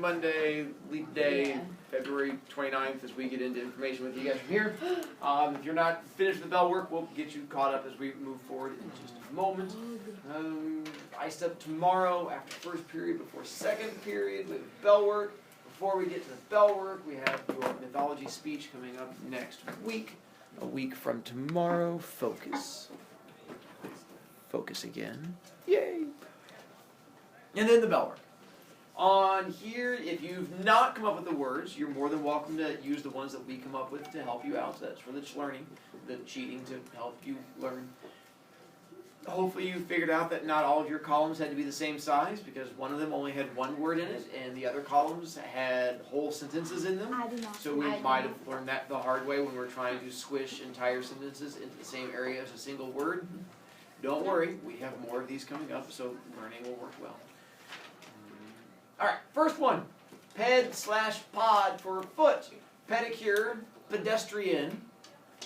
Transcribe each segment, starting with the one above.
Monday, leap day, February 29th, as we get into information with you guys from here. If you're not finished with the bell work, we'll get you caught up as we move forward in just a moment. Iced up tomorrow after first period, before second period with bell work. Before we get to the bell work, we have your mythology speech coming up next week. A week from tomorrow, focus. Focus again. Yay! And then the bell work. On here, if you've not come up with the words, you're more than welcome to use the ones that we come up with to help you out. So that's for the learning, the cheating to help you learn. Hopefully you figured out that not all of your columns had to be the same size, because one of them only had one word in it, and the other columns had whole sentences in them. So we might have learned that the hard way when we're trying to squish entire sentences into the same area as a single word. Don't worry, we have more of these coming up, so learning will work well. Alright, first one. Ped/pod for foot. Pedicure, pedestrian,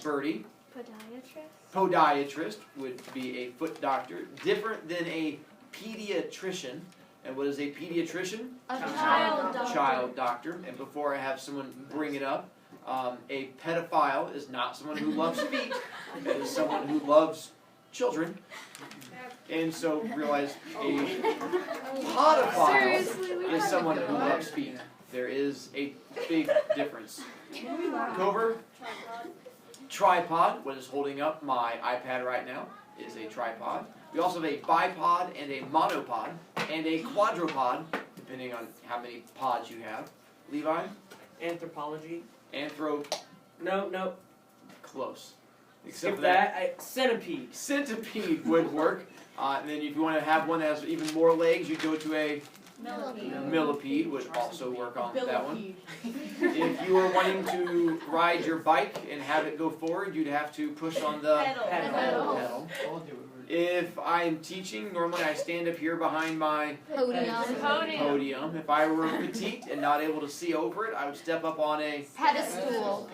birdie. Podiatrist. Podiatrist would be a foot doctor. Different than a pediatrician. And what is a pediatrician? A child doctor. Child doctor. And before I have someone bring it up, a pedophile is not someone who loves feet. It is someone who loves children. And so realize a podophile is someone who loves feet. There is a big difference. Cover. Tripod, what is holding up my iPad right now, is a tripod. We also have a bipod and a monopod and a quadrupod, depending on how many pods you have. Levi? Anthropology. No. Close. Except for that. Centipede. Centipede would work. And then if you want to have one that has even more legs, you go to a millipede, would also work on that one. If you were wanting to ride your bike and have it go forward, you'd have to push on the pedal. If I'm teaching, normally I stand up here behind my podium. If I were petite and not able to see over it, I would step up on a pedestal.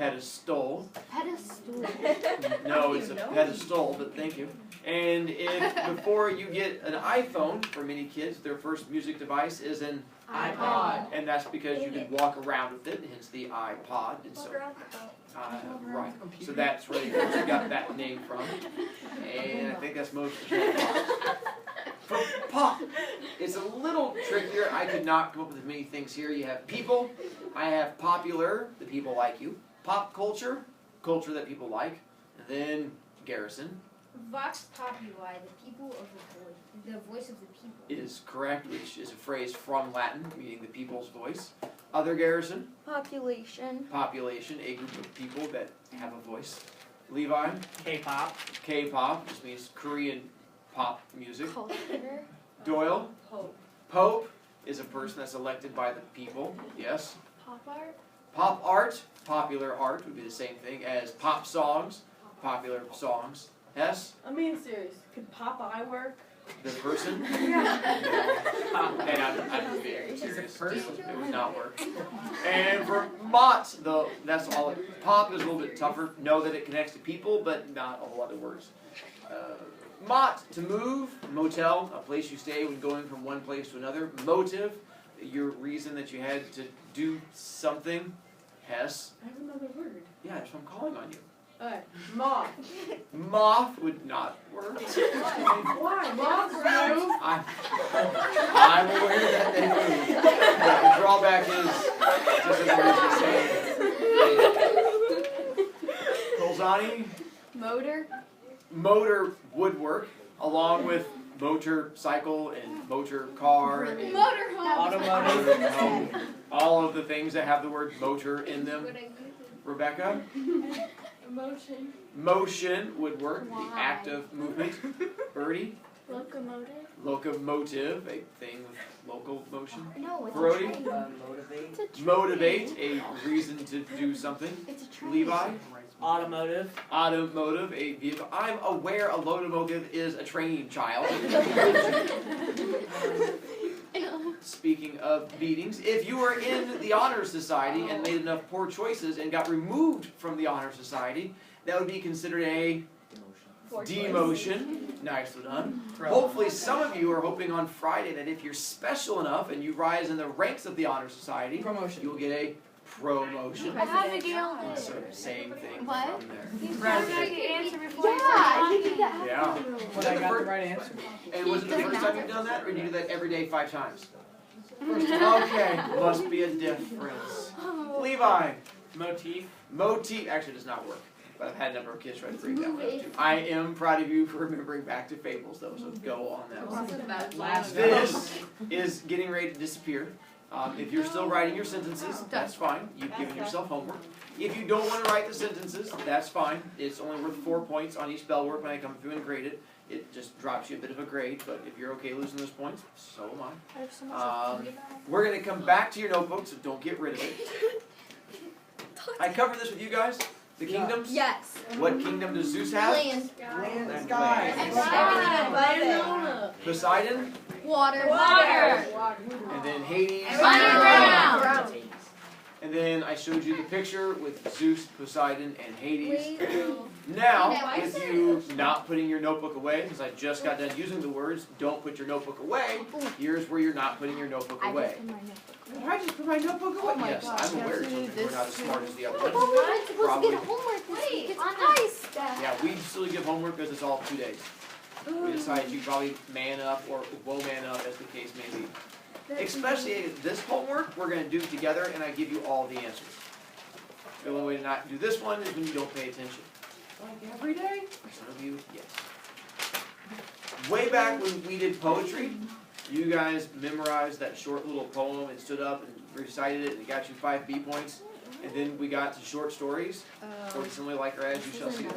No, it's a pedestal, but thank you. And if before you get an iPhone, for many kids, their first music device is an iPod. And that's because you can walk around with it, hence the iPod. And so, right. So that's where you got that name from. And I think that's most of it. For pop, it's a little trickier. I could not come up with as many things here. You have people. I have popular, the people like you. Pop culture, culture that people like. And then Garrison. Vox populi, the voice of the people. Is correct, which is a phrase from Latin, meaning the people's voice. Other Garrison? Population. Population, a group of people that have a voice. Levi? K-pop. K-pop, which means Korean pop music. Culture. Doyle? Pope. Pope is a person that's elected by the people. Yes? Pop art. Pop art, popular art would be the same thing as pop songs, popular songs. Yes? I'm being serious. Could Popeye work? The person? Yeah. And I'm very serious. It would not work. And for Mott, though, that's all. Pop is a little bit tougher. Know that it connects to people, but not a whole lot of words. Mott, to move. Motel, a place you stay when going from one place to another. Motive, your reason that you had to do something. Hess. I have another word. Yeah, that's what I'm calling on you. Alright. Moth. Moth would not work. Why? Moths move. I'm aware that they move. But the drawback is just as say. Colzani? Motor. Motor would work, along with motorcycle and motor car and Automotive. all of the things that have the word motor in them. Rebecca? Emotion. Motion would work, Why? the act of movement. Birdie? Locomotive. Locomotive, a thing with local motion. No, it's Brody? a train. Motivate. It's a train. Motivate, a reason to do something. It's a train. Levi? Automotive. Automotive, a vehicle. I'm aware a locomotive is a train, child. Speaking of beatings, if you were in the Honor Society and made enough poor choices and got removed from the Honor Society, that would be considered a demotion. Nicely done. Hopefully some of you are hoping on Friday that if you're special enough and you rise in the ranks of the Honor Society, Promotion. you will get a promotion. Abigail did. So same thing What? from there. Yeah, he did that. Yeah. But I got the right answer. And was it the first time you've done that, or did you do that every day 5 times? Okay, must be a difference. Levi, Motif. motif actually does not work. But I've had a number of kids try to bring that one up too. I am proud of you for remembering back to fables though, so go on that. Last This is getting ready to disappear. If you're still writing your sentences, that's fine. You've given yourself homework. If you don't want to write the sentences, that's fine. It's only worth 4 points on each spell work when I come through and grade it. It just drops you a bit of a grade, but if you're okay losing those points, so am I. We're going to come back to your notebook, so don't get rid of it. I covered this with you guys. The kingdoms. Yes. What kingdom does Zeus have? Land. Land and sky. Everything above it. Poseidon, Water. and then Hades. Underground. And then I showed you the picture with Zeus, Poseidon, and Hades. Wait. Now, with you not putting your notebook away, because I just got done using the words, don't put your notebook away, here's where you're not putting your notebook away. I just put my notebook away. Oh my Yes, gosh, I'm you aware have to do children were not as this. smart as the other But ones. we weren't supposed Probably. to get homework this week. It's ice. Yeah, we still give homework because it's all 2 days. We decided you probably man up or will man up, as the case may be. Especially this homework, we're going to do together, and I give you all the answers. The only way to not do this one is when you don't pay attention. Like every day? For some of you, yes. Way back when we did poetry, you guys memorized that short little poem and stood up and recited it, and it got you 5 B points. And then we got to short stories. For somebody like her as you shall see them.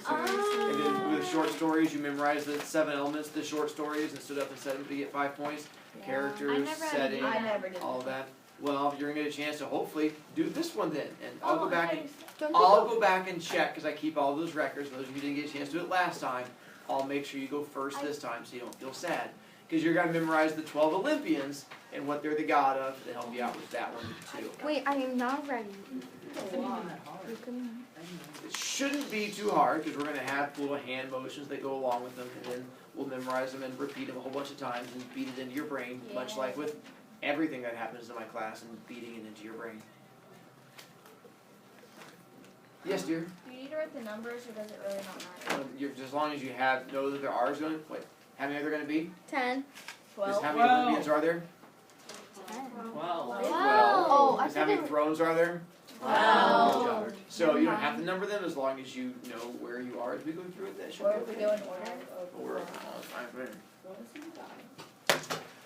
And then with short stories, you memorized the 7 elements, the short stories, and stood up and said them to get 5 points. Characters, setting, all of that. Well, you're gonna get a chance to hopefully do this one then, and I'll go back and check because I keep all those records. Those of you who didn't get a chance to do it last time, I'll make sure you go first this time so you don't feel sad. Because you're gonna memorize the 12 Olympians and what they're the god of to help you out with that one too. Wait, I am not ready. It shouldn't be too hard because we're going to have little hand motions that go along with them, and then we'll memorize them and repeat them a whole bunch of times and beat it into your brain, much like with everything that happens in my class and beating it into your brain. Yes, dear? Do you need to write the numbers, or does it really not matter? As long as you know that there are going to, wait, how many are there going to be? 10. How many 12. Olympians are there? 12. Oh, I How many said thrones are there? Wow. So you don't have to number them as long as you know where you are as we go through it. That should Or be if we okay. go in order? Or,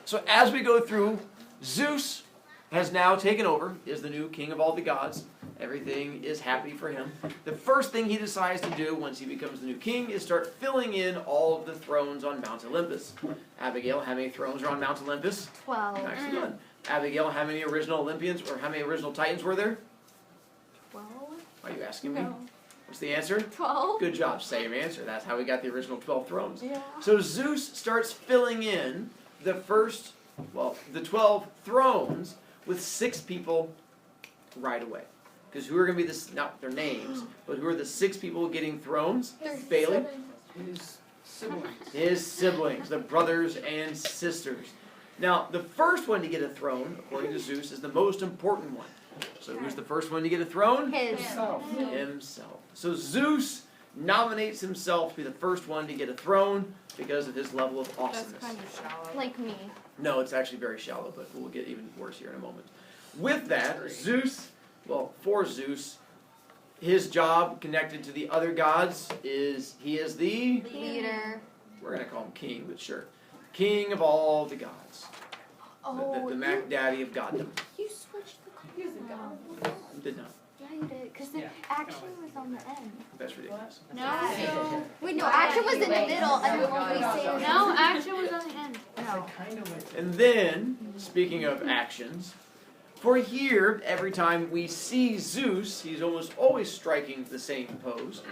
so as we go through, Zeus has now taken over, is the new king of all the gods. Everything is happy for him. The first thing he decides to do once he becomes the new king is start filling in all of the thrones on Mount Olympus. Abigail, how many thrones are on Mount Olympus? 12. Nicely done. Abigail, how many original Olympians or how many original Titans were there? 12? Are you asking me? No. What's the answer? 12? Good job, same answer. That's how we got the original 12 thrones. Yeah. So Zeus starts filling in the 12 thrones with 6 people right away. Because who are going to be not their names, but who are the 6 people getting thrones? Bailey? His siblings. His siblings, the brothers and sisters. Now, the first one to get a throne, according to Zeus, is the most important one. So who's the first one to get a throne? Himself. Himself. So Zeus nominates himself to be the first one to get a throne because of his level of awesomeness. That's kind of shallow. Like me. No, it's actually very shallow, but we'll get even worse here in a moment. With that, for Zeus, his job connected to the other gods is he is the Leader. we're going to call him king, but sure. King of all the gods. Oh, The Mac Daddy of goddom. you switched the He's a god. Did not. Yeah, you did. Because the Yeah. action was on the end. That's ridiculous. No. Wait, no, action was in the middle. And then when we say No, action was on the end. No. And then, speaking of actions, for here, every time we see Zeus, he's almost always striking the same pose,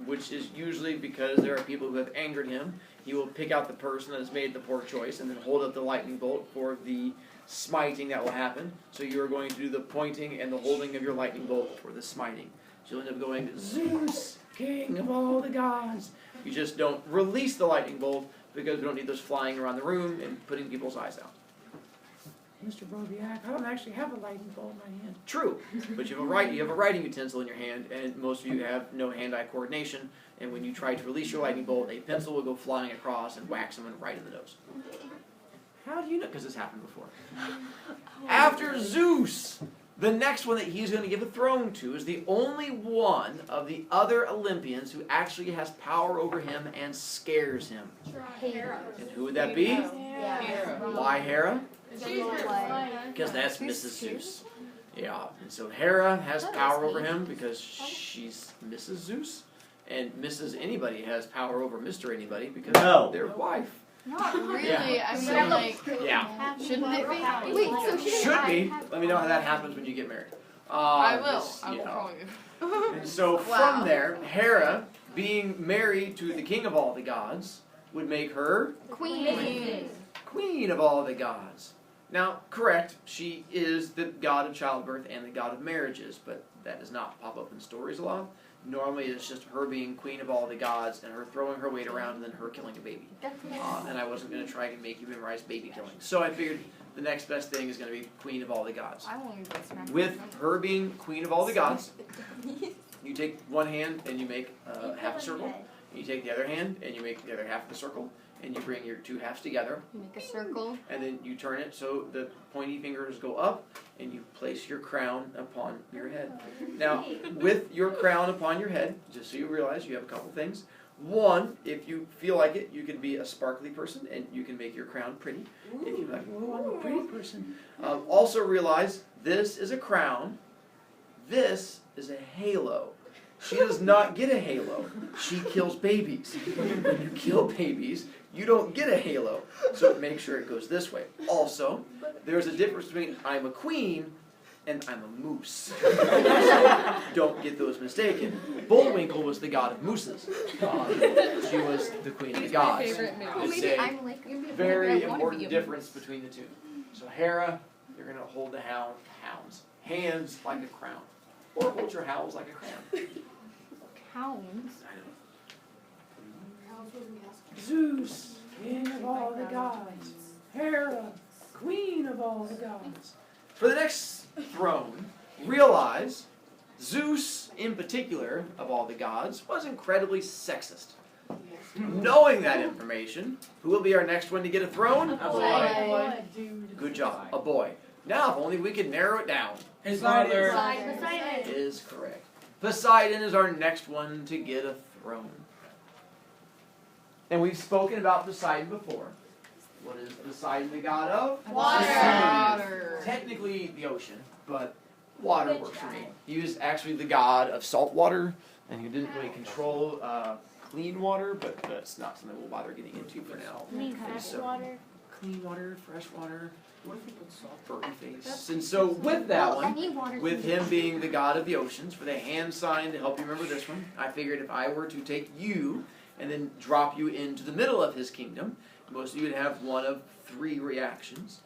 which is usually because there are people who have angered him. He will pick out the person that has made the poor choice and then hold up the lightning bolt for the smiting that will happen. So you're going to do the pointing and the holding of your lightning bolt for the smiting. So you'll end up going, Zeus, king of all the gods. You just don't release the lightning bolt because we don't need those flying around the room and putting people's eyes out. Mr. Brovicast, I don't actually have a lightning bolt in my hand. True, but you have a writing utensil in your hand, and most of you have no hand-eye coordination, and when you try to release your lightning bolt, a pencil will go flying across and whack someone right in the nose. How do you know? Because it's happened before. After Zeus, the next one that he's going to give a throne to is the only one of the other Olympians who actually has power over him and scares him. And who would that be? Why Hera? Because that's Mrs. Zeus. Yeah, and so Hera has power over him because she's Mrs. Zeus, and Mrs. Anybody has power over Mr. Anybody because they're wife. Not really. Yeah. I mean, So- like, Yeah, shouldn't it be? Wait, so should be. Let me know how that happens when you get married. I will. Just, I you will know. call you. And so Wow. from there, Hera, being married to the king of all the gods, would make her Queen. queen of all the gods. Now, correct, she is the god of childbirth and the god of marriages, but that does not pop up in stories a lot. Normally, it's just her being queen of all the gods and her throwing her weight around and then her killing a baby. And I wasn't going to try to make you memorize baby killing. So I figured the next best thing is going to be queen of all the gods. I won't even smack With her being queen of all the gods, you take one hand and you make half a circle. You take the other hand and you make the other half of the circle. And you bring your two halves together. You make a circle. And then you turn it so the pointy fingers go up. And you place your crown upon your head. Now, with your crown upon your head, just so you realize you have a couple things. One, if you feel like it, you can be a sparkly person and you can make your crown pretty. If you're like, oh, I'm a pretty person. Also realize this is a crown. This is a halo. She does not get a halo. She kills babies. When you kill babies, you don't get a halo. So make sure it goes this way. Also, there's a difference between I'm a queen and I'm a moose. So don't get those mistaken. Bullwinkle was the god of mooses. She was the queen of the gods. It's a very important difference between the two. So Hera, you're going to hold the hounds. Hands like a crown. Or hold your howls like a crown. Hounds. Zeus, king of all the gods. Hera, queen of all the gods. For the next throne, realize Zeus, in particular, of all the gods, was incredibly sexist. Knowing that information, who will be our next one to get a throne? A boy. Good job, a boy. Now, if only we could narrow it down. His mother. Is correct. Poseidon is our next one to get a throne. And we've spoken about Poseidon before. What is Poseidon the god of? Water. Technically the ocean, but water works for me. He was actually the god of salt water, and he didn't really control clean water, but that's not something we'll bother getting into for now. Clean water, fresh water. What if we put salt? Burton face. And so with that one, with him being the god of the oceans, for the hand sign to help you remember this one, I figured if I were to take you and then drop you into the middle of his kingdom, most of you would have one of three reactions.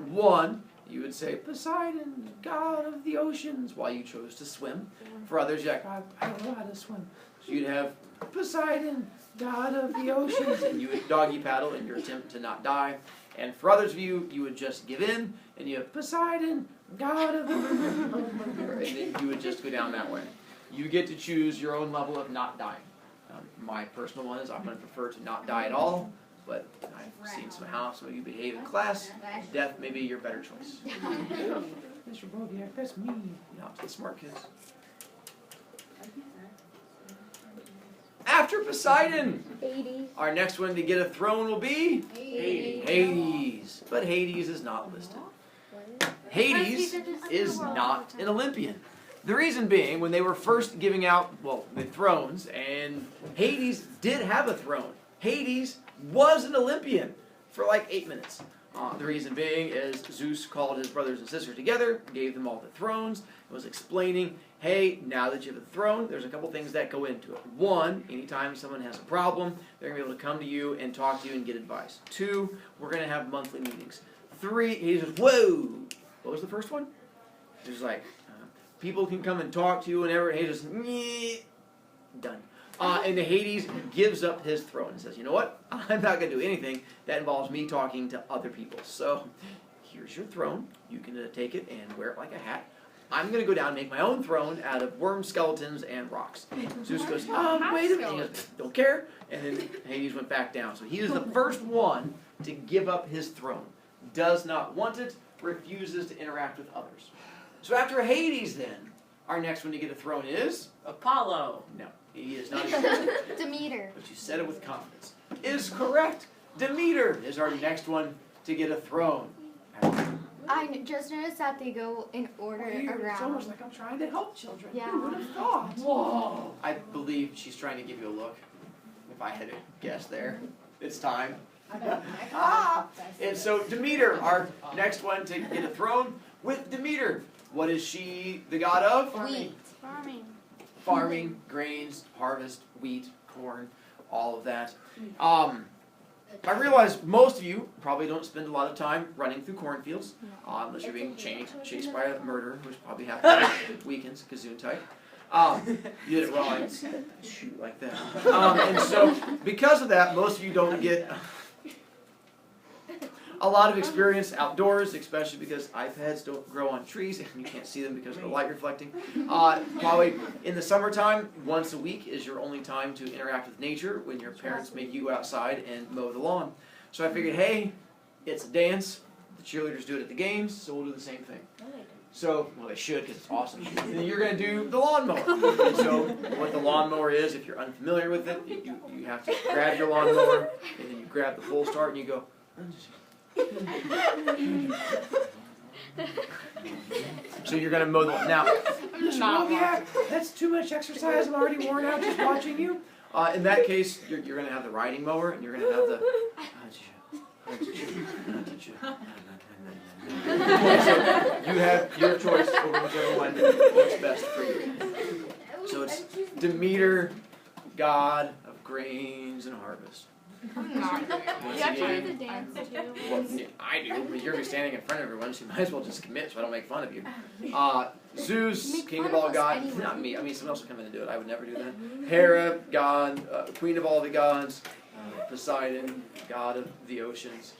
One, you would say, Poseidon, god of the oceans, while you chose to swim. For others, you're like, I don't know how to swim. So you'd have Poseidon, god of the oceans, and you would doggy paddle in your attempt to not die. And for others of you, you would just give in, and you have Poseidon, god of the and then you would just go down that way. You get to choose your own level of not dying. My personal one is I'm going to prefer to not die at all, but I've seen some how some of you behave in class. Death may be your better choice. Mr. Brovicast, that's me. Not to the smart kids. After Poseidon, our next one to get a throne will be Hades. But Hades is not listed. Hades is not an Olympian. The reason being, when they were first giving out, well, the thrones, and Hades did have a throne. Hades was an Olympian for like 8 minutes. The reason being is Zeus called his brothers and sisters together, gave them all the thrones, and was explaining, hey, now that you have a throne, there's a couple things that go into it. One, anytime someone has a problem, they're going to be able to come to you and talk to you and get advice. Two, we're going to have monthly meetings. Three, he says, whoa! What was the first one? He was like, people can come and talk to you whenever, and he just, done. And Hades gives up his throne and says, you know what? I'm not going to do anything that involves me talking to other people. So here's your throne. You can take it and wear it like a hat. I'm going to go down and make my own throne out of worm skeletons and rocks. Zeus goes, wait a minute. He goes, don't care. And then Hades went back down. So he is the first one to give up his throne. Does not want it, refuses to interact with others. So after Hades then, our next one to get a throne is? Apollo. No, he is not even. Demeter. But you said it with confidence. Is correct. Demeter is our next one to get a throne. I just noticed that they go in order Weird. It's almost around. like I'm trying to help children. Yeah. Who would have thought? Whoa. I believe she's trying to give you a look. If I had to guess there. It's time. And so Demeter, our next one to get a throne with Demeter. What is she the god of? Wheat. Farming. Farming, grains, harvest, wheat, corn, all of that. I realize most of you probably don't spend a lot of time running through cornfields, unless you're being chased by a murderer, which probably happens weekends, Kazoon type. You did it wrong, shoot like that. And so, because of that, most of you don't get a lot of experience outdoors, especially because iPads don't grow on trees and you can't see them because of the light reflecting. Probably in the summertime, once a week is your only time to interact with nature when your parents make you go outside and mow the lawn. So I figured, hey, it's a dance. The cheerleaders do it at the games, so we'll do the same thing. So, well, they should because it's awesome. And then you're going to do the lawnmower. And so what the lawnmower is, if you're unfamiliar with it, you have to grab your lawnmower, and then you grab the full start and you go. So you're going to mow the lawn. Now, That's too much exercise. I'm already worn out just watching you. in that case, you're going to have the riding mower, and you're going to have the. So you have your choice over whichever one works best for you. So it's Demeter, god of grains and harvest. You have to do the dance too. Well, yeah, I do, but you're going to be standing in front of everyone, so you might as well just commit so I don't make fun of you. Zeus, Make king fun of all of us gods. anyway. Not me. I mean, someone else will come in and do it. I would never do that. Hera, god, queen of all the gods. Poseidon, god of the oceans.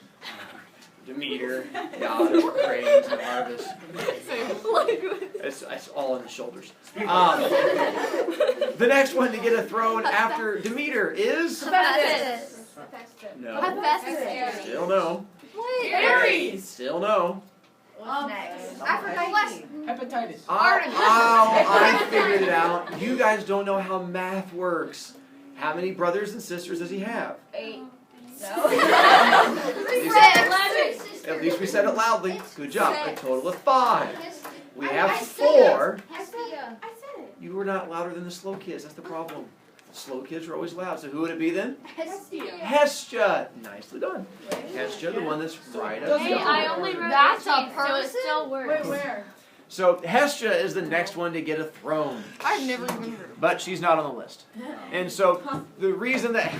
Demeter, god of grains and harvest. It's all on the shoulders. The next one to get a throne after Demeter is? Hephaestus. No. Hephaestus. Still no. What? Aries. Still no. What's next? Aphrodite. Hepatitis. I figured it out. You guys don't know how math works. How many brothers and sisters does he have? 8. At least we said it loudly. Good job. A total of 5. We have 4. Hestia. You were not louder than the slow kids. That's the problem. Slow kids are always loud. So who would it be then? Hestia. Hestia. Nicely done. Hestia, the one that's right up Hey, there. I only wrote That's a 18, so it still works. Where? So Hestia is the next one to get a throne. I've never even heard. But she's not on the list. And so the reason that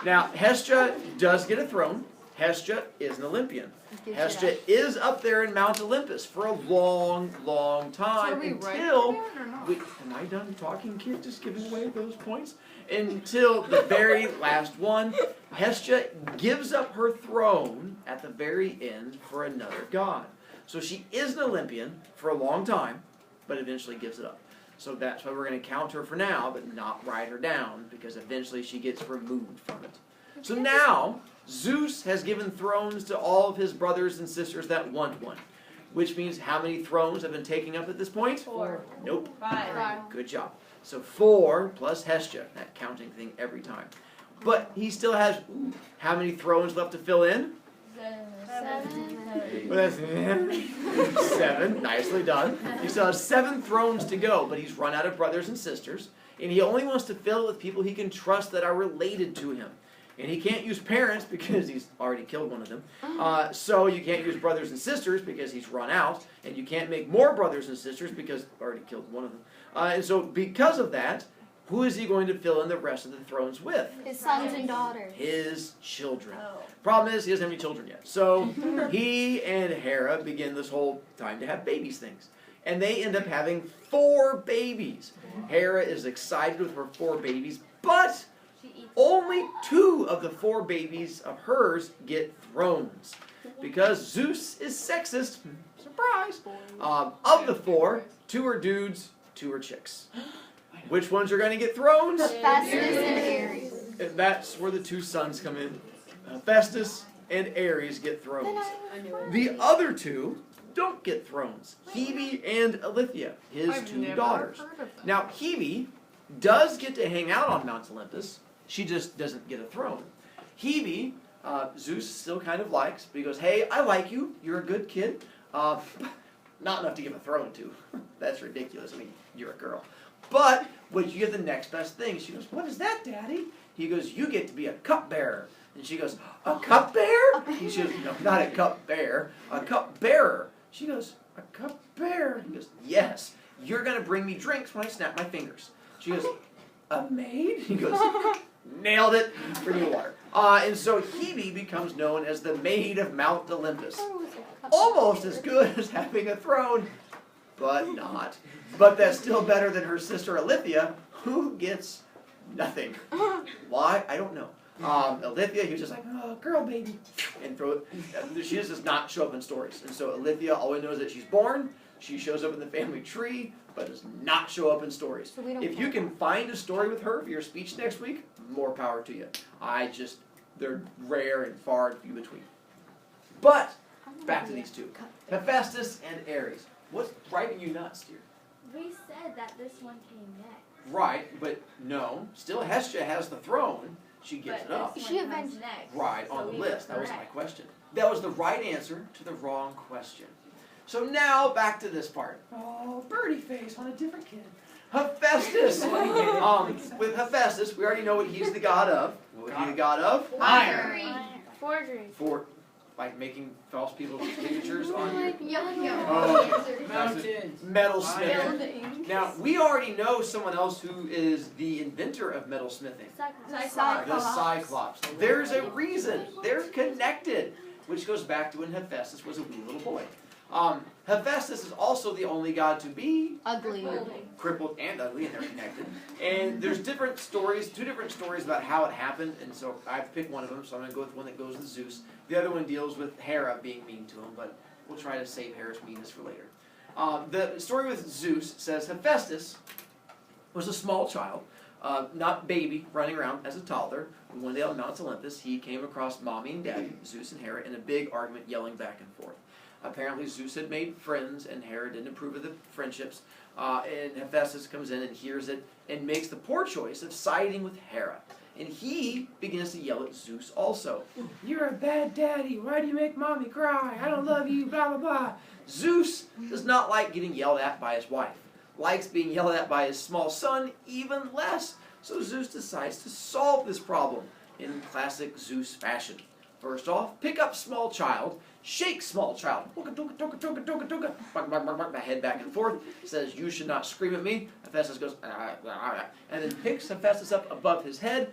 now Hestia does get a throne. Hestia is an Olympian. Hestia is up there in Mount Olympus for a long, long time until am I done talking, kid? Just giving away those points? Until the very last one, Hestia gives up her throne at the very end for another god. So she is an Olympian for a long time, but eventually gives it up. So that's why we're going to count her for now, but not write her down, because eventually she gets removed from it. So now, Zeus has given thrones to all of his brothers and sisters that want one. Which means how many thrones have been taken up at this point? 4. Nope. 5. Good job. So 4 plus Hestia, that counting thing every time. But he still has how many thrones left to fill in? 7. Well, that's 7. Nicely done. He still has 7 thrones to go, but he's run out of brothers and sisters, and he only wants to fill it with people he can trust that are related to him. And he can't use parents because he's already killed one of them. So you can't use brothers and sisters because he's run out. And you can't make more brothers and sisters because he's already killed one of them. And so because of that, who is he going to fill in the rest of the thrones with? His sons and daughters. His children. Problem is, he doesn't have any children yet. So he and Hera begin this whole time to have babies things. and they end up having 4 babies. Hera is excited with her 4 babies, but only 2 of the 4 babies of hers get thrones. Because Zeus is sexist, surprise, of the 4, 2 are dudes, 2 are chicks. Which ones are going to get thrones? Hephaestus and Ares. And that's where the 2 sons come in. Hephaestus and Ares get thrones. The other 2 don't get thrones. Hebe and Eilithyia, his 2 daughters. Now, Hebe does get to hang out on Mount Olympus. She just doesn't get a throne. Hebe, Zeus still kind of likes, but he goes, hey, I like you. You're a good kid. Not enough to give a throne to. That's ridiculous. I mean, you're a girl. But when you get the next best thing, she goes, what is that, Daddy? He goes, you get to be a cupbearer. And she goes, a cupbearer? He goes, no, not a cupbearer, a cupbearer. She goes, a cupbearer? He goes, yes, you're going to bring me drinks when I snap my fingers. She goes, a maid? He goes, nailed it, bring me water. And so Hebe becomes known as the Maid of Mount Olympus. Almost as good as having a throne, but not. But that's still better than her sister Eilithyia, who gets nothing. Why? I don't know. Eilithyia, he was just like, oh, girl baby, and throw it. She just does not show up in stories. And so Eilithyia always knows that she's born, she shows up in the family tree, but does not show up in stories. So if you can find a story with her for your speech next week, more power to you. They're rare and far and few between. But, back to these 2. Hephaestus and Ares. What's driving you nuts, dear? We said that this one came next. Right, but no. Still, Hestia has the throne. She gives it up. This She one comes eventually- next. Right, so on the we list. were That was my correct. question. That was the right answer to the wrong question. So now, back to this part. Oh, birdie face on a different kid. Hephaestus! With Hephaestus, we already know what he's the god of. What was he the god of? Forgery. For, like, making false people's signatures on your... Yo-yo. Oh, Mountains. metalsmithing. Building. Now, we already know someone else who is the inventor of metalsmithing. The Cyclops. There's a reason. They're connected. Which goes back to when Hephaestus was a wee little boy. Hephaestus is also the only god to be Ugly. crippled and ugly, and they're connected. And there's different stories, 2 different stories about how it happened, and so I've picked one of them, so I'm going to go with one that goes with Zeus. The other one deals with Hera being mean to him, but we'll try to save Hera's meanness for later. The story with Zeus says Hephaestus was a small child, not baby, running around as a toddler. One day on Mount Olympus, he came across Mommy and Daddy, Zeus and Hera, in a big argument, yelling back and forth. Apparently Zeus had made friends, and Hera didn't approve of the friendships. And Hephaestus comes in and hears it, and makes the poor choice of siding with Hera. And he begins to yell at Zeus also. You're a bad daddy. Why do you make mommy cry? I don't love you, blah, blah, blah. Zeus does not like getting yelled at by his wife. Likes being yelled at by his small son even less. So Zeus decides to solve this problem in classic Zeus fashion. First off, pick up small child, shake small child, the head back and forth, says, you should not scream at me. Hephaestus goes, and then picks Hephaestus up above his head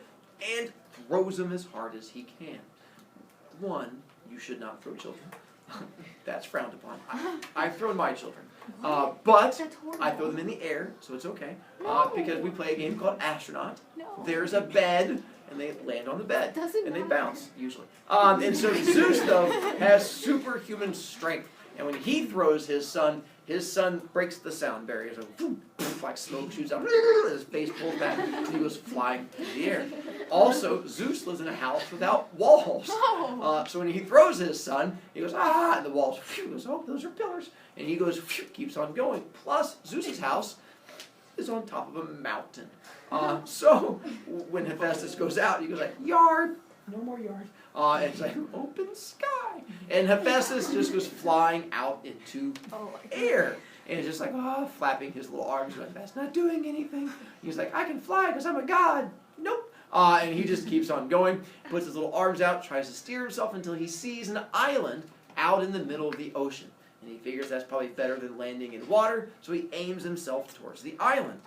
and throws him as hard as he can. 1, you should not throw children. That's frowned upon. I've thrown my children. But I throw them in the air, so it's okay. Because we play a game called Astronaut. There's a bed, and they land on the bed. And they bounce, usually. And so Zeus, though, has superhuman strength. And when he throws his son breaks the sound barrier. So, like smoke shoots out, his face pulls back, and he goes flying through the air. Also, Zeus lives in a house without walls. So when he throws his son, he goes, and the walls, he goes, oh, those are pillars. And he goes, keeps on going. Plus, Zeus's house is on top of a mountain. So when Hephaestus goes out, he goes like, yard, no more yard. And it's like, open sky. And Hephaestus just goes flying out into air. And it's just like, flapping his little arms like, that's not doing anything. He's like, I can fly because I'm a god. Nope. And he just keeps on going, puts his little arms out, tries to steer himself until he sees an island out in the middle of the ocean. And he figures that's probably better than landing in water, so he aims himself towards the island.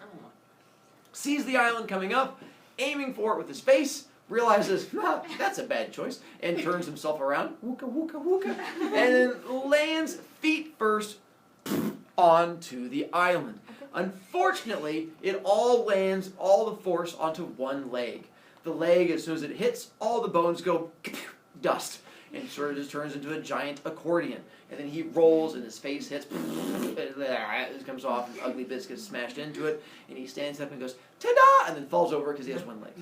Sees the island coming up, aiming for it with his face, realizes, that's a bad choice, and turns himself around, wooka, wooka, wooka, and then lands feet first onto the island. Unfortunately, it all lands all the force onto one leg. The leg, as soon as it hits, all the bones go dust, and sort of just turns into a giant accordion. And then he rolls, and his face hits, it comes off, and ugly bits get smashed into it, and he stands up and goes, ta-da! And then falls over because he has one leg.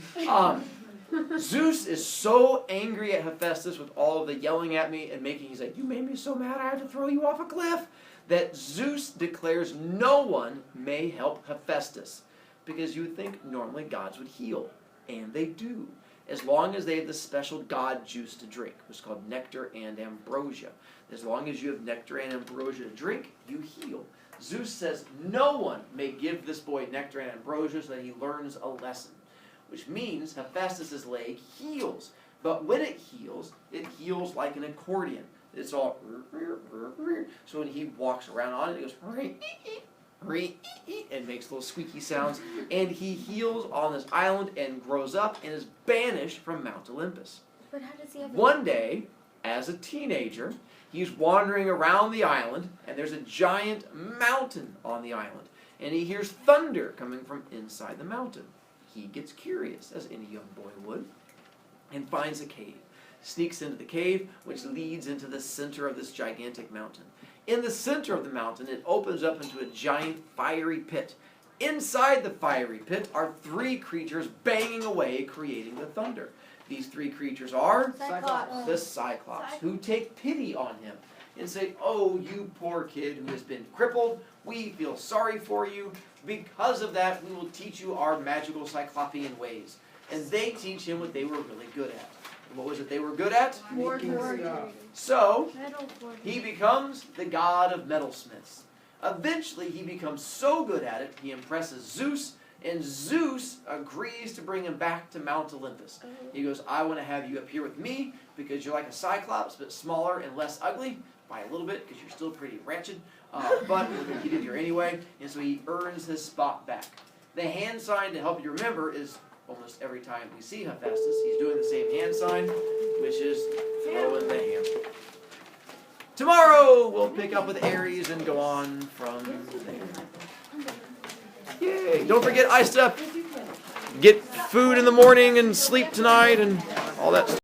Zeus is so angry at Hephaestus with all of the yelling at me and making, he's like, you made me so mad I have to throw you off a cliff, that Zeus declares no one may help Hephaestus. Because you would think normally gods would heal, and they do, as long as they have the special god juice to drink, which is called nectar and ambrosia. As long as you have nectar and ambrosia to drink, you heal. Zeus says no one may give this boy nectar and ambrosia so that he learns a lesson, which means Hephaestus' leg heals. But when it heals like an accordion. It's all, so when he walks around on it, it goes, and makes little squeaky sounds, and he heals on this island and grows up and is banished from Mount Olympus. But how does he have One day, as a teenager, he's wandering around the island, and there's a giant mountain on the island, and he hears thunder coming from inside the mountain. He gets curious, as any young boy would, and finds a cave. Sneaks into the cave, which leads into the center of this gigantic mountain. In the center of the mountain, it opens up into a giant fiery pit. Inside the fiery pit are three creatures banging away, creating the thunder. These three creatures are the Cyclops, who take pity on him and say, oh, you poor kid who has been crippled, we feel sorry for you. Because of that, we will teach you our magical Cyclopean ways. And they teach him what they were really good at. And what was it they were good at? So, he becomes the god of metalsmiths. Eventually, he becomes so good at it, he impresses Zeus, and Zeus agrees to bring him back to Mount Olympus. He goes, I want to have you up here with me because you're like a Cyclops, but smaller and less ugly, by a little bit, because you're still pretty wretched, but we're going to get in here anyway, and so he earns his spot back. The hand sign to help you remember is almost every time we see Hephaestus, he's doing the same hand sign, which is throwing the hammer. Tomorrow, we'll pick up with Aries and go on from there. Yay! Don't forget, get food in the morning and sleep tonight and all that stuff.